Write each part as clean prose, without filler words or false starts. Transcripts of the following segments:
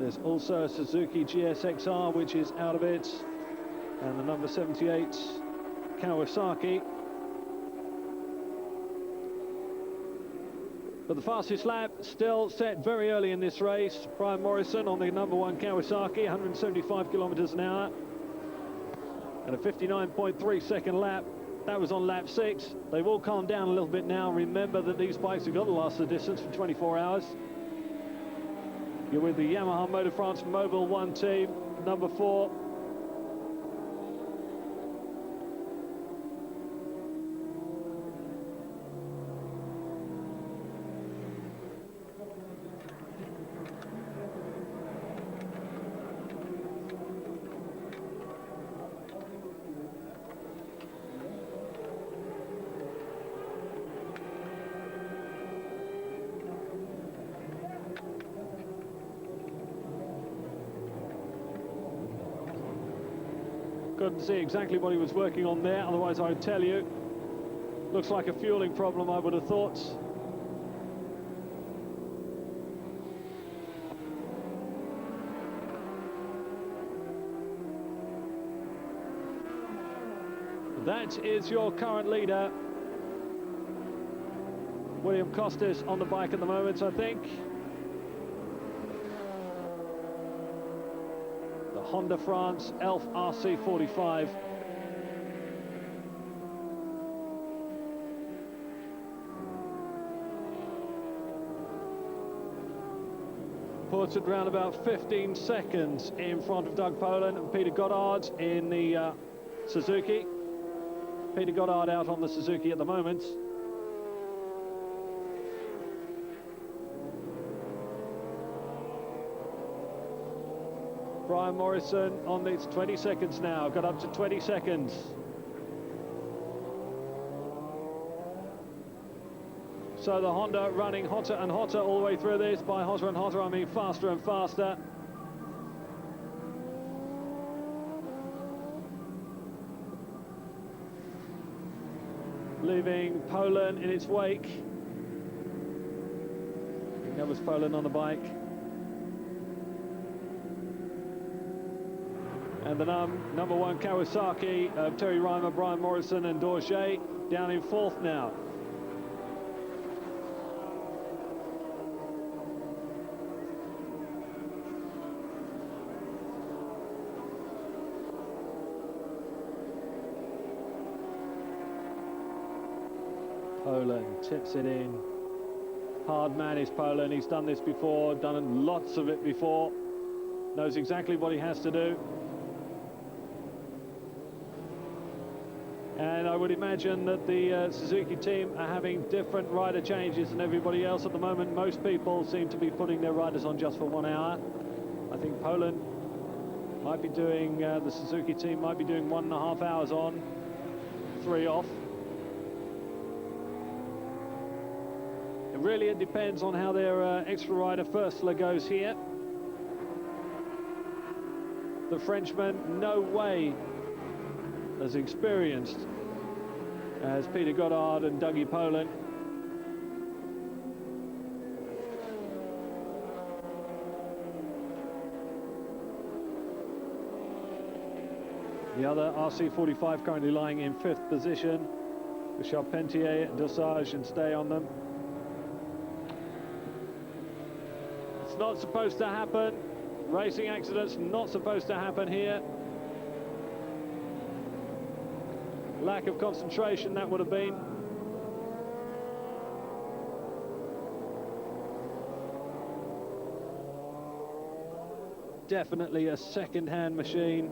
There's also a Suzuki GSXR which is out of it, and the number 78 Kawasaki. But the fastest lap still set very early in this race. Brian Morrison on the number 1 Kawasaki, 175 kilometers an hour, and a 59.3 second lap. That was on lap 6. They've all calmed down a little bit now. Remember that these bikes have got to last the distance for 24 hours. You're with the Yamaha Motor France Mobile 1 team, number 4. Couldn't see exactly what he was working on there, otherwise I would tell you. Looks like a fueling problem, I would have thought. That is your current leader. William Costas on the bike at the moment, I think. Honda France Elf RC45. Puts it around about 15 seconds in front of Doug Poland and Peter Goddard in the Suzuki. Peter Goddard out on the Suzuki at the moment. Brian Morrison on its 20 seconds now, got up to 20 seconds. So the Honda running hotter and hotter all the way through this. By hotter and hotter, I mean faster and faster. Leaving Poland in its wake. I think that was Poland on the bike. And the number 1 Kawasaki of Terry Reimer, Brian Morrison and Dorje down in 4th now. Poland tips it in. Hard man is Poland. He's done this before, done lots of it before. Knows exactly what he has to do. And I would imagine that the Suzuki team are having different rider changes than everybody else at the moment. Most people seem to be putting their riders on just for 1 hour. I think Poland might be doing, the Suzuki team might be doing 1.5 hours on, 3 off. It depends on how their extra rider Firstler goes here. The Frenchman, no way as experienced as Peter Goddard and Dougie Poland. The other RC45 currently lying in 5th position, with Charpentier, Dosage and Stay on them. It's not supposed to happen. Racing accidents not supposed to happen here. Lack of concentration that would have been. Definitely a second-hand machine.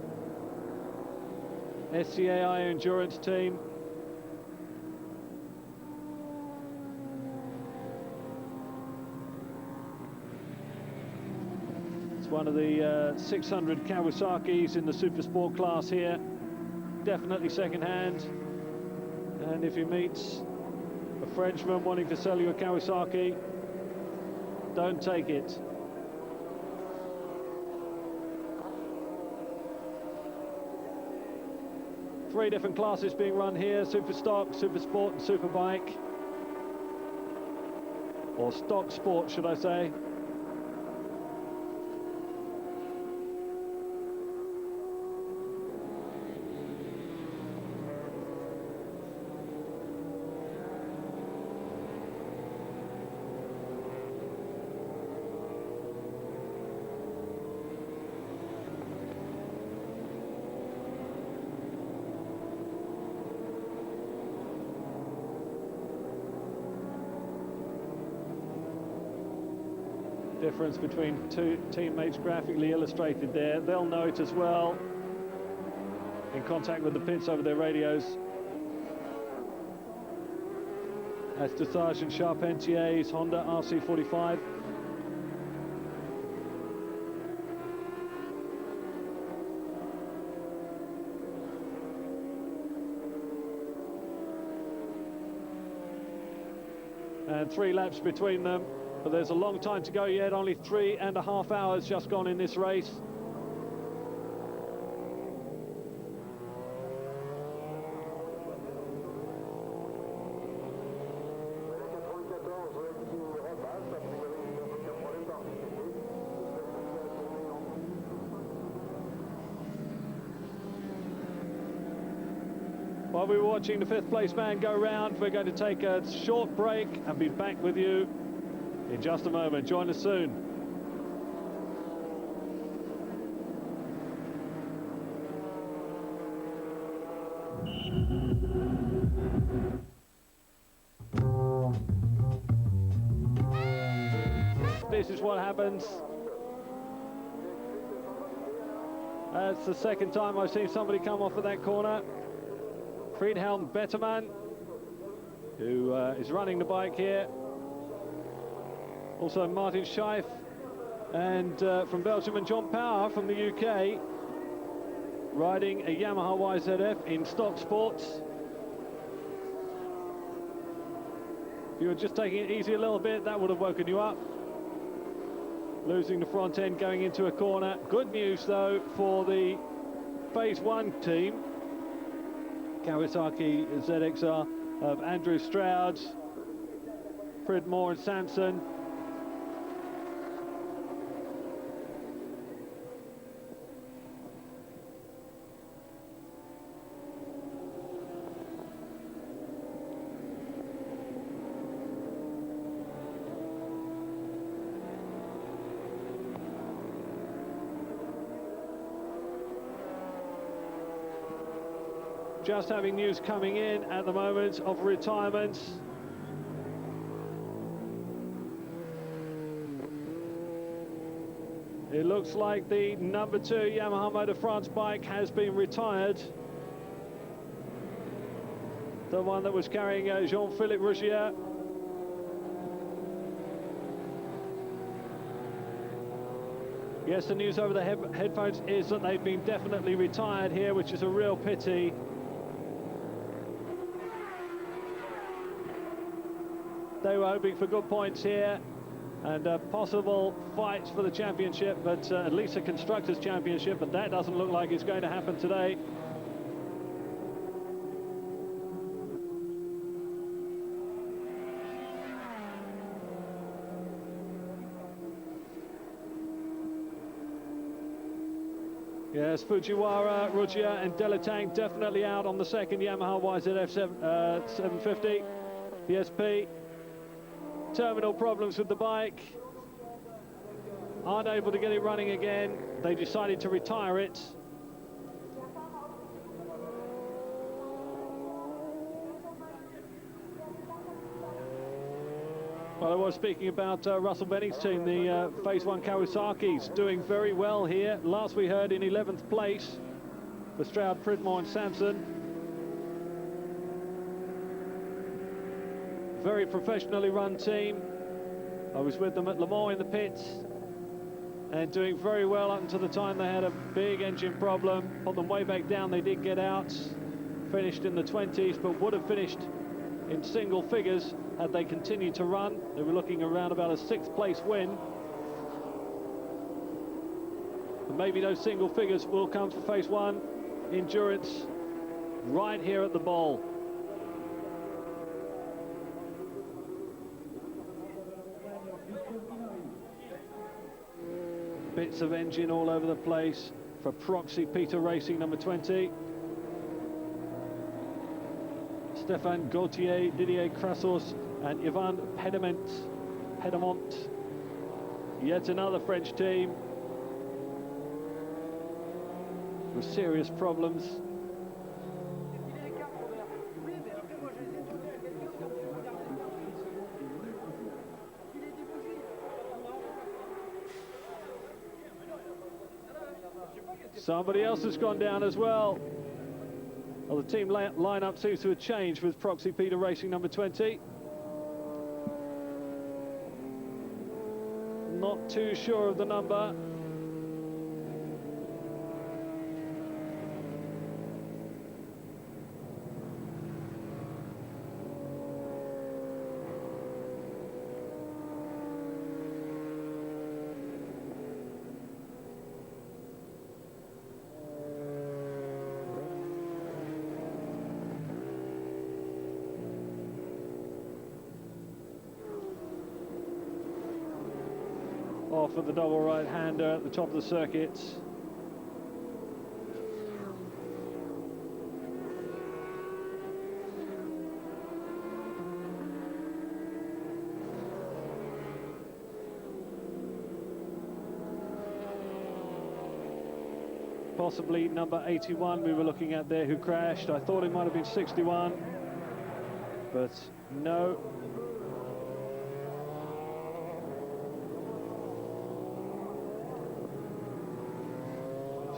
SCAI endurance team. It's one of the 600 Kawasaki's in the Super Sport class here. Definitely second-hand. And if you meet a Frenchman wanting to sell you a Kawasaki, don't take it. Three different classes being run here: Super Stock, Super Sport and Super Bike. Or Stock Sport, should I say. Difference between two teammates graphically illustrated there. They'll know it as well, in contact with the pits over their radios. As to Sergeant Charpentier's Honda RC45. And 3 laps between them, but there's a long time to go yet. Only 3.5 hours just gone in this race. While we were watching the 5th place man go round, we're going to take a short break and be back with you in just a moment. Join us soon. This is what happens. That's the second time I've seen somebody come off of that corner. Friedhelm Betterman, who is running the bike here. Also Martin Scheif, and from Belgium, and John Power from the UK, riding a Yamaha YZF in stock sports. If you were just taking it easy a little bit, that would have woken you up. Losing the front end going into a corner. Good news though for the Phase 1 team. Kawasaki ZXR of Andrew Stroud, Pridmore and Sampson. Just having news coming in at the moment of retirements. It looks like the number 2 Yamaha Motor France bike has been retired. The one that was carrying Jean-Philippe Rougier. Yes, the news over the headphones is that they've been definitely retired here, which is a real pity. They were hoping for good points here and possible fights for the championship, but at least a Constructors' Championship, but that doesn't look like it's going to happen today. Yes, Fujiwara, Rougier and Delatang definitely out on the second Yamaha YZF 750 PSP. Terminal problems with the bike, aren't able to get it running again. They decided to retire it. Well, I was speaking about Russell Benning's team, the Phase 1 Kawasaki's doing very well here. Last we heard in 11th place for Stroud, Pridmore and Sampson. Very professionally run team. I was with them at Le Mans in the pits and doing very well up until the time they had a big engine problem. Put them way back down, they did get out, finished in the 20s, but would have finished in single figures had they continued to run. They were looking around about a 6th place win. And maybe those single figures will come for Phase 1 endurance right here at the bowl. Bits of engine all over the place for Proxy Peter Racing number 20. Stéphane Gauthier, Didier Crassos and Ivan Pedamont. Yet another French team with serious problems. Somebody else has gone down as well. Well, the team lineup seems to have changed with Proxy Peter Racing number 20. Not too sure of the number. Off at the double right-hander at the top of the circuit. Possibly number 81 we were looking at there who crashed. I thought it might have been 61, but no.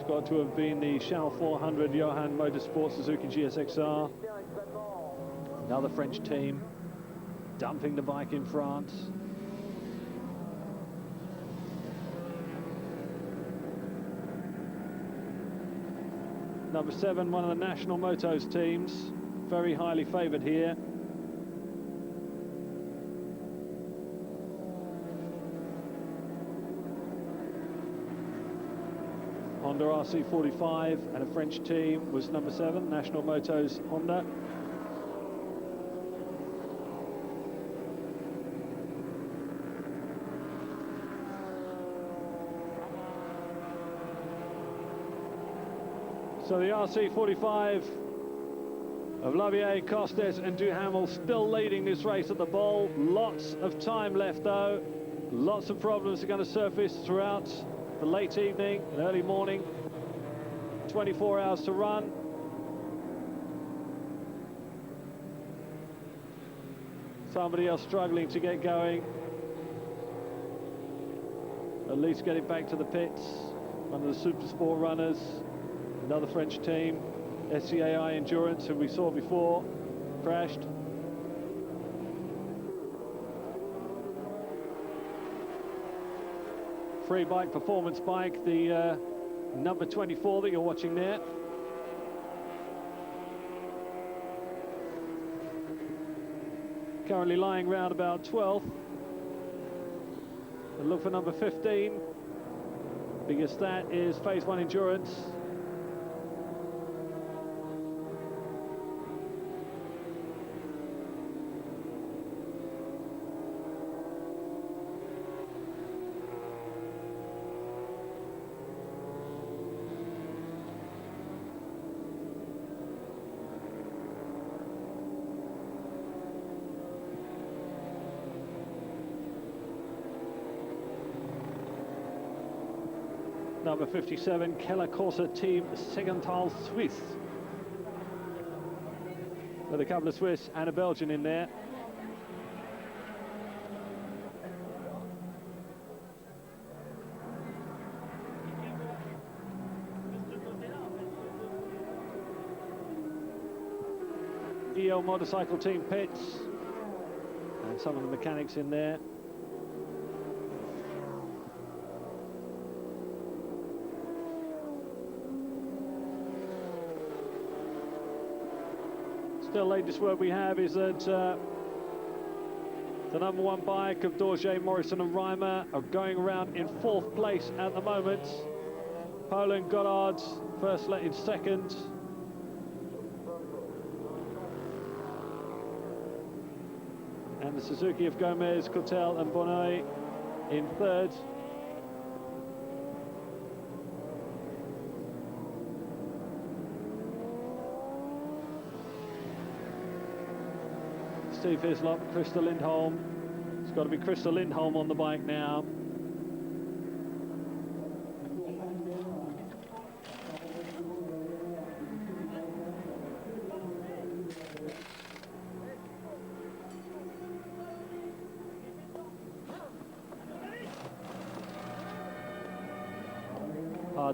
Got to have been the Shell 400 Johan Motorsport Suzuki GSXR. Another French team dumping the bike in France. Number 7, one of the National Motos teams, very highly favoured here. Honda RC45 and a French team was number 7, National Motos Honda. So the RC45 of Lavier, Costes and Duhamel still leading this race at the bowl. Lots of time left though. Lots of problems are going to surface throughout the late evening and early morning. 24 hours to run. Somebody else struggling to get going. At least get it back to the pits. One of the Super Sport runners. Another French team, SCAI Endurance, who we saw before, crashed. Free bike, performance bike, the number 24 that you're watching there. Currently lying round about 12th. And look for number 15, because that is Phase 1 Endurance. Number 57, Keller Corsa Team Segental Swiss. With a couple of Swiss and a Belgian in there. EL Motorcycle Team pits. And some of the mechanics in there. The latest word we have is that the number 1 bike of Dorje, Morrison and Reimer are going around in 4th place at the moment. Poland Goddard first in 2nd. And the Suzuki of Gomez, Cotel and Bonnet in 3rd. Steve Hislop, Krista Lindholm. It's got to be Krista Lindholm on the bike now.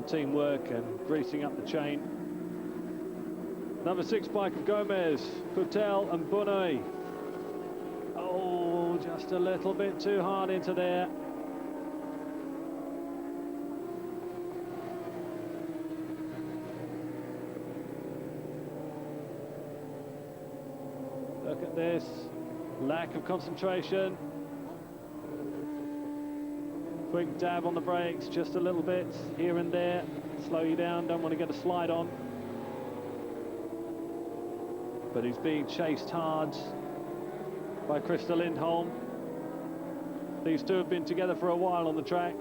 hard teamwork and greasing up the chain. Number 6 bike of Gomez, Coutel and Bunay. Oh, just a little bit too hard into there. Look at this, lack of concentration. Quick dab on the brakes, just a little bit here and there. Slow you down, don't want to get a slide on. But he's being chased hard by Christer Lindholm. These two have been together for a while on the track.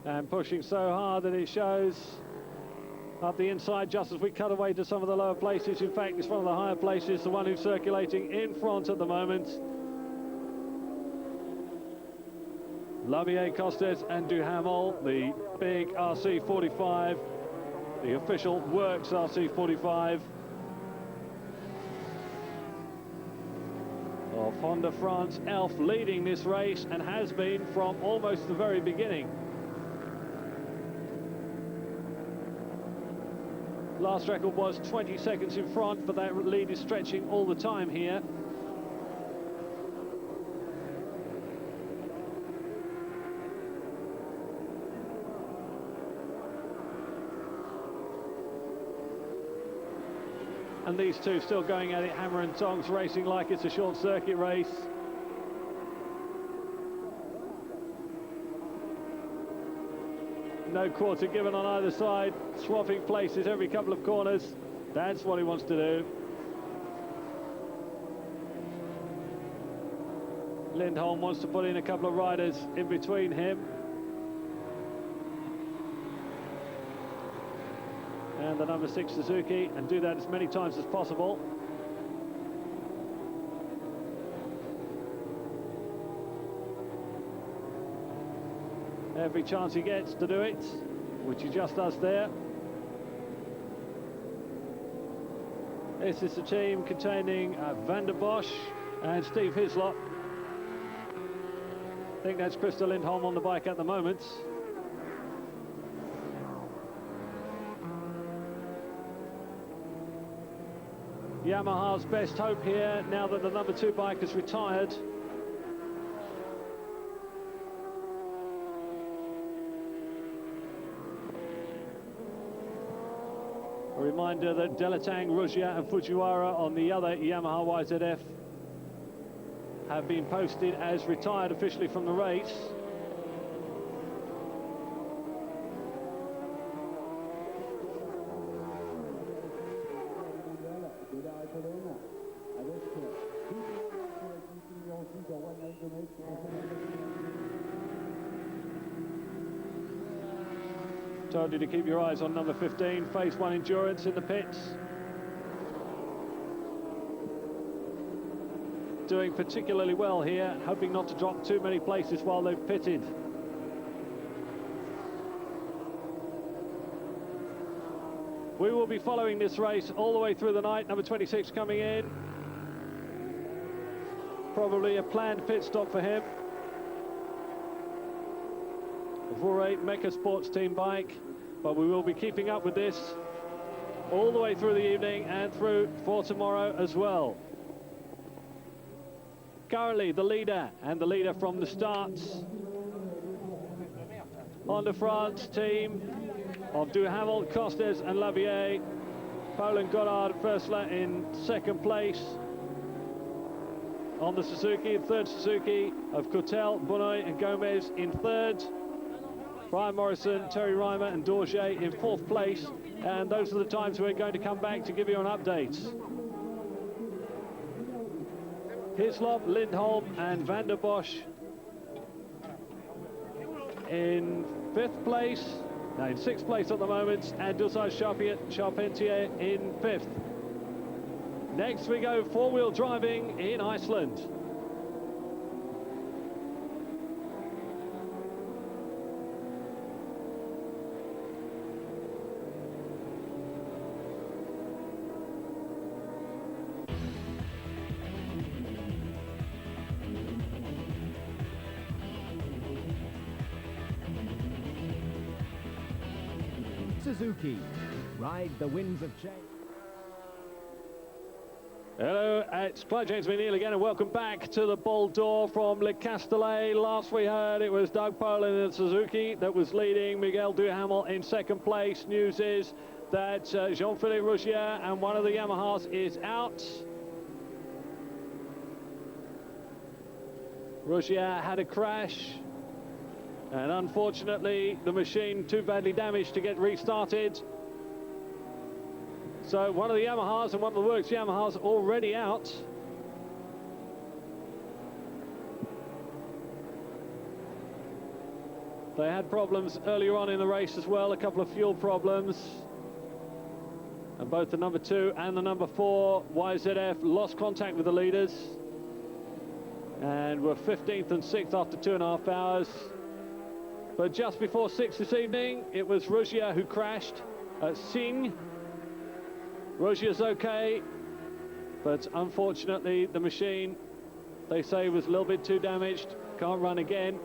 And pushing so hard that it shows up the inside just as we cut away to some of the lower places. In fact, it's one of the higher places, the one who's circulating in front at the moment. Lavier, Costes and Duhamel, the big RC45, the official Works RC45 of Honda France. Elf leading this race and has been from almost the very beginning. Last record was 20 seconds in front, but that lead is stretching all the time here. And these two still going at it, hammer and tongs, racing like it's a short circuit race. No quarter given on either side, swapping places every couple of corners. That's what he wants to do. Lindholm wants to put in a couple of riders in between him and the number 6 Suzuki, and do that as many times as possible. Every chance he gets to do it, which he just does there. This is the team containing Van der Bosch and Steve Hislop. I think that's Christer Lindholm on the bike at the moment. Yamaha's best hope here, now that the number 2 bike has retired. A reminder that Delatang, Ruggia and Fujiwara on the other Yamaha YZF have been posted as retired officially from the race. Told you to keep your eyes on number 15, Phase 1 Endurance in the pits. Doing particularly well here, hoping not to drop too many places while they've pitted. We will be following this race all the way through the night. Number 26 coming in. Probably a planned pit stop for him. Vore Mecha Sports Team bike, but we will be keeping up with this all the way through the evening and through for tomorrow as well. Currently the leader, and the leader from the start, Honda France team of Duhamel, Costes and Lavier. Poland Goddard first in second place on the Suzuki, third Suzuki of Coutel, Bunay and Gomez in third. Brian Morrison, Terry Reimer and Dorje in fourth place, and those are the times we're going to come back to give you an update. Hislop, Lindholm and Van der Bosch in 5th place, no, in 6th place at the moment, and Dosage Charpentier in 5th. Next we go four-wheel driving in Iceland. Suzuki, ride the winds of change. Hello, it's Clyde James McNeil again, and welcome back to the Ball d'Or from Le Castellet. Last we heard it was Doug Poland in Suzuki that was leading, Miguel Duhamel in 2nd place. News is that Jean-Philippe Rougier and one of the Yamahas is out. Rougier had a crash, and unfortunately the machine too badly damaged to get restarted. So one of the Yamahas and one of the Works Yamahas already out. They had problems earlier on in the race as well, a couple of fuel problems. And both the number 2 and the number 4 YZF lost contact with the leaders and were 15th and 6th after 2.5 hours. But just before 6 this evening, it was Rougier who crashed at Signes. Rougier's okay, but unfortunately the machine, they say, was a little bit too damaged, can't run again.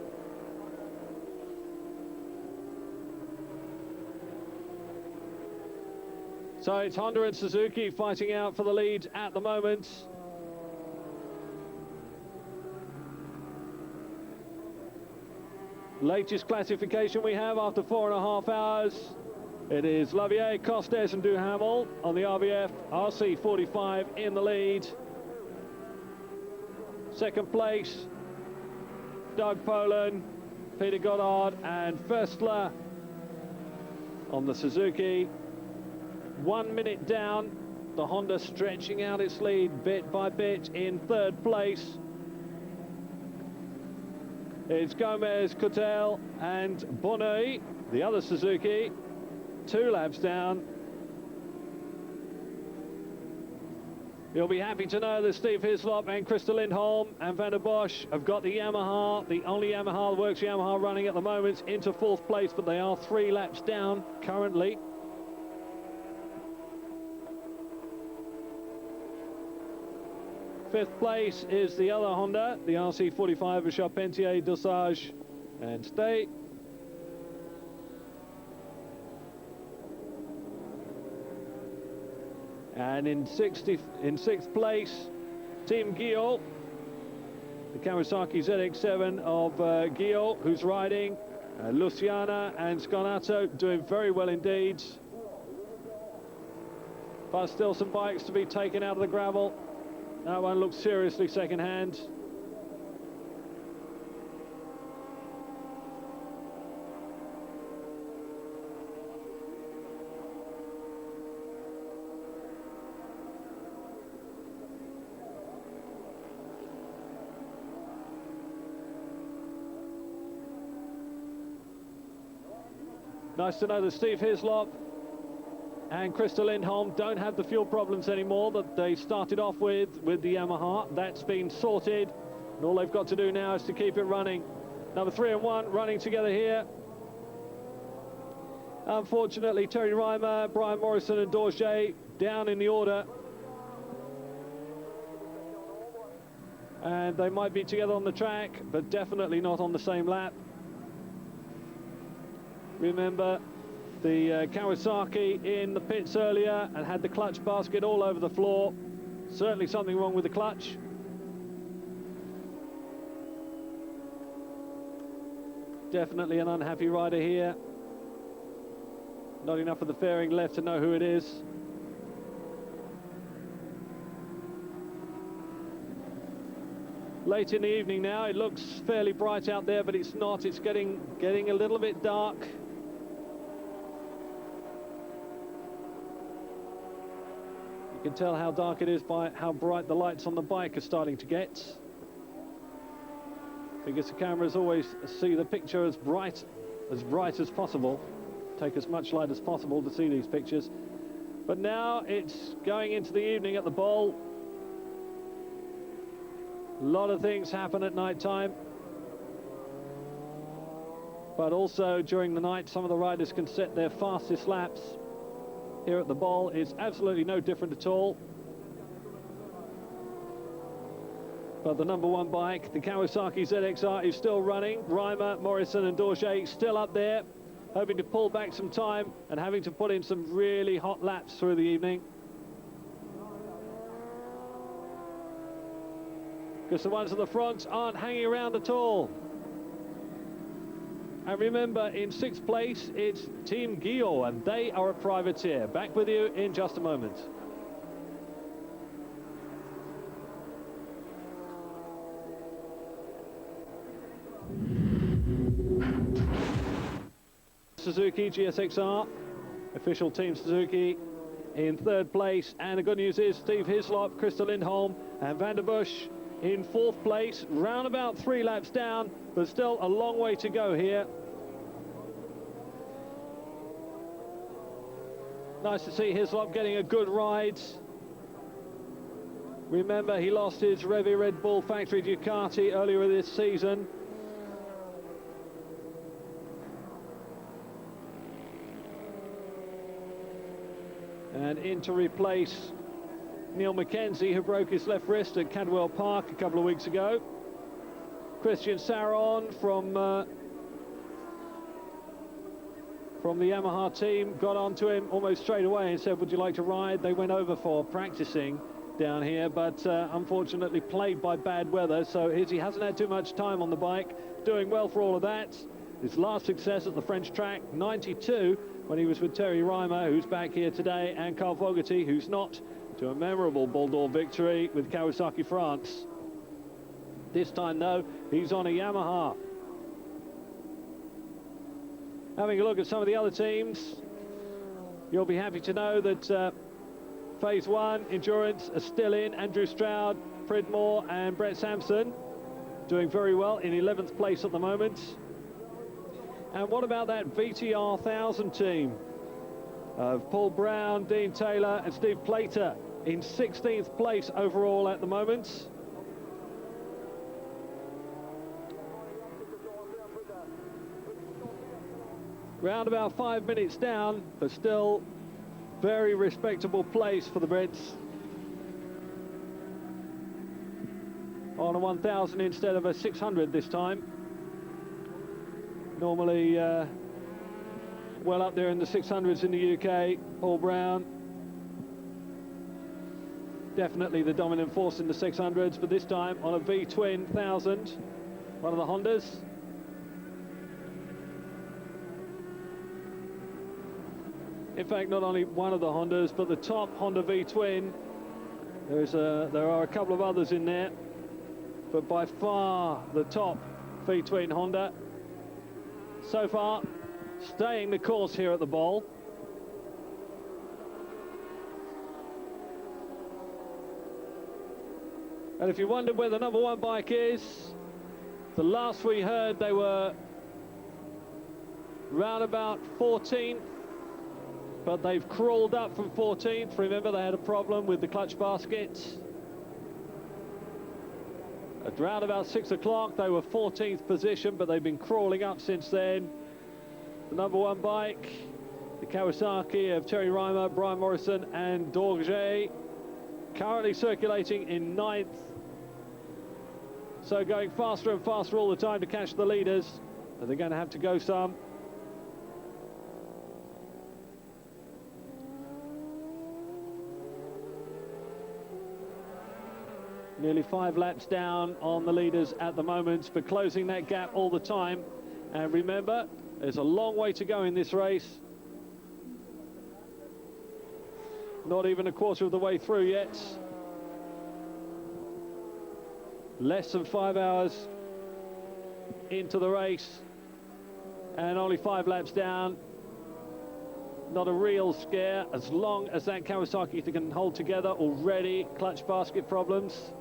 So it's Honda and Suzuki fighting out for the lead at the moment. Latest classification we have after 4.5 hours. It is Lavier, Costes and Duhamel on the RBF, RC45 in the lead. 2nd place, Doug Poland, Peter Goddard and Förstler on the Suzuki. 1 minute down, the Honda stretching out its lead bit by bit in 3rd place. It's Gomez, Cotel and Bonneuil, the other Suzuki. 2 laps down. You'll be happy to know that Steve Hislop and Christer Lindholm and Van der Bosch have got the Yamaha, the only Yamaha, the Works Yamaha running at the moment, into 4th place, but they are 3 laps down currently. Fifth place is the other Honda, the RC45 of Charpentier, Dosage and Stay. And in 6th place, Team Guillaume, the Kawasaki ZX7 of Guillaume, who's riding. Luciana and Scarnato doing very well indeed. But still some bikes to be taken out of the gravel. That one looks seriously second-hand. Nice to know that Steve Hislop and Christer Lindholm don't have the fuel problems anymore that they started off with the Yamaha. That's been sorted, and all they've got to do now is to keep it running. Number 3 and 1 running together here. Unfortunately, Terry Reimer, Brian Morrison and Dorje down in the order. And they might be together on the track, but definitely not on the same lap. Remember, the Kawasaki in the pits earlier and had the clutch basket all over the floor. Certainly something wrong with the clutch. Definitely an unhappy rider here. Not enough of the fairing left to know who it is. Late in the evening now, it looks fairly bright out there, but it's not. It's getting a little bit dark. You can tell how dark it is by how bright the lights on the bike are starting to get. because the cameras always see the picture as bright as possible, take as much light as possible to see these pictures. But now it's going into the evening at the bowl. A lot of things happen at night time, but also during the night some of the riders can set their fastest laps. Here at the bowl it's absolutely no different at all. But the number one bike, the Kawasaki ZXR, is still running. Reimer, Morrison and Dorje still up there, hoping to pull back some time and having to put in some really hot laps through the evening. Because the ones at the front aren't hanging around at all. And remember, in 6th place, it's Team Guillaume, and they are a privateer. Back with you in just a moment. Suzuki GSXR, official Team Suzuki, in 3rd place. And the good news is Steve Hislop, Christer Lindholm and Van der Busch in 4th place, round about 3 laps down, but still a long way to go here. Nice to see Hislop getting a good ride. Remember, he lost his Revi Red Bull factory Ducati earlier this season. And in to replace Neil Mackenzie, who broke his left wrist at Cadwell Park a couple of weeks ago. Christian Saron from the Yamaha team got onto him almost straight away and said, would you like to ride? They went over for practicing down here, but unfortunately plagued by bad weather, so he hasn't had too much time on the bike. Doing well for all of that. His last success at the French track, 92, when he was with Terry Reimer, who's back here today, and Carl Fogarty, who's not, to a memorable Ball d'Or victory with Kawasaki France. This time, though, he's on a Yamaha. Having a look at some of the other teams, you'll be happy to know that Phase 1 Endurance are still in. Andrew Stroud, Pridmore and Brett Sampson doing very well in 11th place at the moment. And what about that VTR 1000 team of Paul Brown, Dean Taylor and Steve Plater in 16th place overall at the moment? Round about 5 minutes down, but still very respectable place for the Brits. On a 1000 instead of a 600 this time. Normally well up there in the 600s in the UK. Paul Brown, definitely the dominant force in the 600s, but this time on a V-twin 1000, one of the Hondas. In fact, not only one of the Hondas, but the top Honda V-twin. There are a couple of others in there, but by far the top V-twin Honda. So far, staying the course here at the bowl. And if you wondered where the number one bike is, the last we heard they were round about 14th, but they've crawled up from 14th. Remember, they had a problem with the clutch basket. At round about 6 o'clock, they were 14th position, but they've been crawling up since then. The number one bike, the Kawasaki of Terry Reimer, Brian Morrison and Dorje, currently circulating in 9th. So going faster and faster all the time to catch the leaders. And they're going to have to go some. Nearly 5 laps down on the leaders at the moment, but closing that gap all the time. And remember, there's a long way to go in this race. Not even a quarter of the way through yet. Less than 5 hours into the race and only 5 laps down. Not a real scare as long as that Kawasaki can hold together. Already clutch basket problems.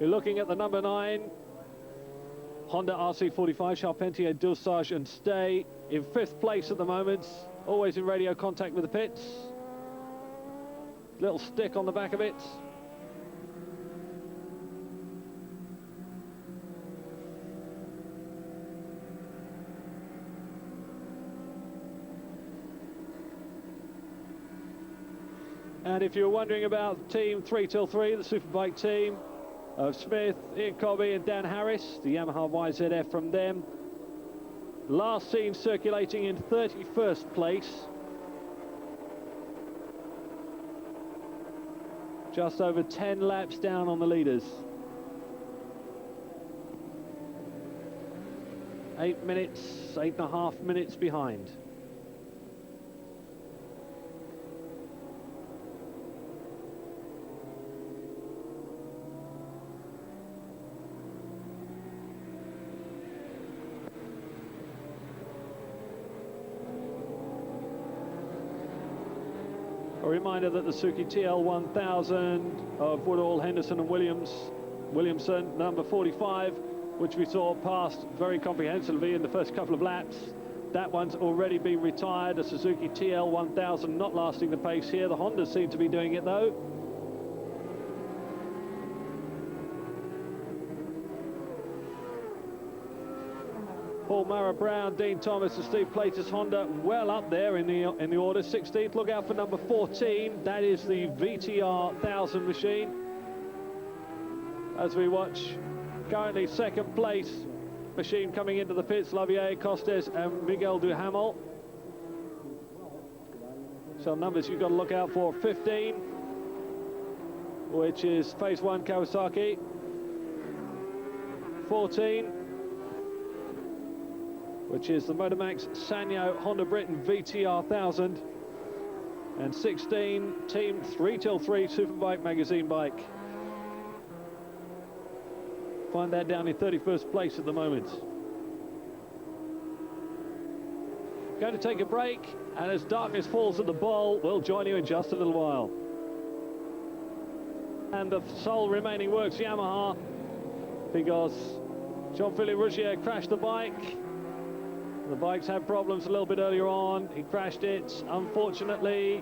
We're looking at the number 9 Honda RC45 Charpentier, Dosage and Stay in 5th place at the moment, always in radio contact with the pits. Little stick on the back of it. And if you're wondering about Team 3 till 3, the Superbike team of Smith, Ian Cobby and Dan Harris, the Yamaha YZF from them, last seen circulating in 31st place. Just over 10 laps down on the leaders. 8.5 minutes behind. A reminder that the Suzuki TL1000 of Woodall, Henderson and Williamson, number 45, which we saw passed very comprehensively in the first couple of laps, that one's already been retired. A Suzuki TL1000 not lasting the pace here. The Hondas seem to be doing it though. Paul Mara Brown, Dean Thomas and Steve Plater's Honda well up there in the order. 16th, look out for number 14. That is the VTR 1000 machine. As we watch, currently 2nd place machine coming into the pits, Lavier, Costes and Miguel Duhamel. So numbers you've got to look out for. 15, which is Phase 1 Kawasaki. 14, which is the Motomax Sanyo Honda Britain VTR 1000, and 16, Team 3 till 3 Superbike magazine bike. Find that down in 31st place at the moment. Going to take a break, and as darkness falls at the bowl, we'll join you in just a little while. And the sole remaining works Yamaha, because Jean-Philippe Rougier crashed the bike. The bikes had problems a little bit earlier on. He crashed it. Unfortunately,